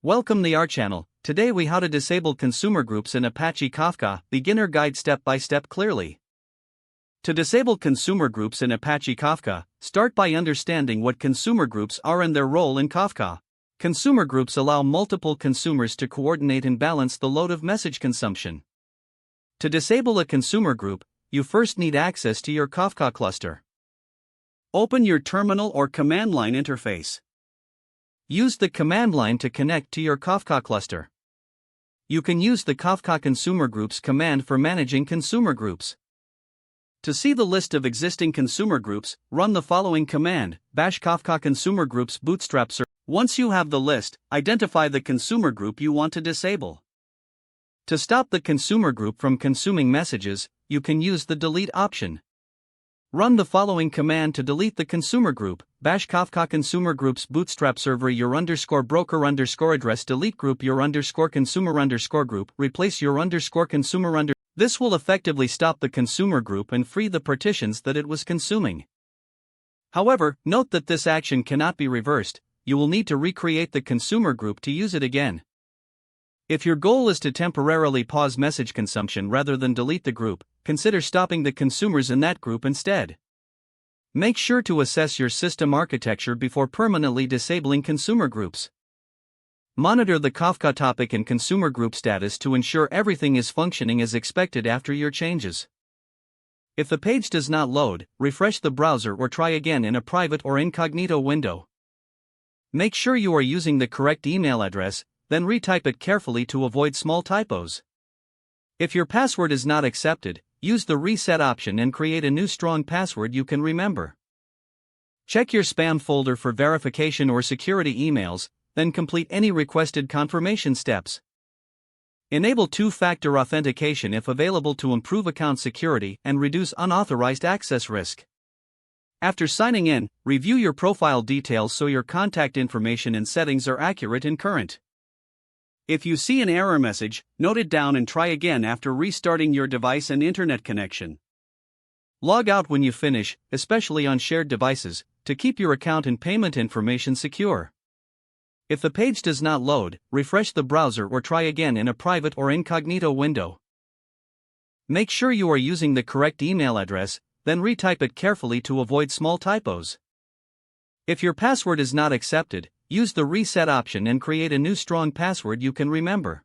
Welcome to our channel. Today we how to disable consumer groups in Apache Kafka, beginner guide step by step clearly. To disable consumer groups in Apache Kafka, start by understanding what consumer groups are and their role in Kafka. Consumer groups allow multiple consumers to coordinate and balance the load of message consumption. To disable a consumer group, you first need access to your Kafka cluster. Open your terminal or command line interface. Use the command line to connect to your Kafka cluster. You can use the Kafka Consumer Groups command for managing consumer groups. To see the list of existing consumer groups, run the following command: bash Kafka Consumer Groups bootstrap server. Once you have the list, identify the consumer group you want to disable. To stop the consumer group from consuming messages, you can use the delete option. Run the following command to delete the consumer group: bash Kafka Consumer Groups bootstrap server your broker address delete group your consumer group replace your consumer. This will effectively stop the consumer group and free the partitions that it was consuming. However, note that this action cannot be reversed. You will need to recreate the consumer group to use it again. If your goal is to temporarily pause message consumption rather than delete the group, consider stopping the consumers in that group instead. Make sure to assess your system architecture before permanently disabling consumer groups. Monitor the Kafka topic and consumer group status to ensure everything is functioning as expected after your changes. If the page does not load, refresh the browser or try again in a private or incognito window. Make sure you are using the correct email address, then retype it carefully to avoid small typos. If your password is not accepted, use the reset option and create a new strong password you can remember. Check your spam folder for verification or security emails, then complete any requested confirmation steps. Enable two-factor authentication if available to improve account security and reduce unauthorized access risk. After signing in, review your profile details so your contact information and settings are accurate and current. If you see an error message, note it down and try again after restarting your device and internet connection. Log out when you finish, especially on shared devices, to keep your account and payment information secure. If the page does not load, refresh the browser or try again in a private or incognito window. Make sure you are using the correct email address, then retype it carefully to avoid small typos. If your password is not accepted, use the reset option and create a new strong password you can remember.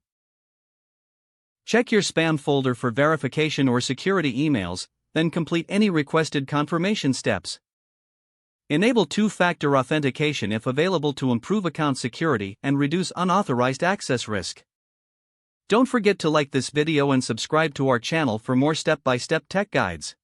Check your spam folder for verification or security emails, then complete any requested confirmation steps. Enable two-factor authentication if available to improve account security and reduce unauthorized access risk. Don't forget to like this video and subscribe to our channel for more step-by-step tech guides.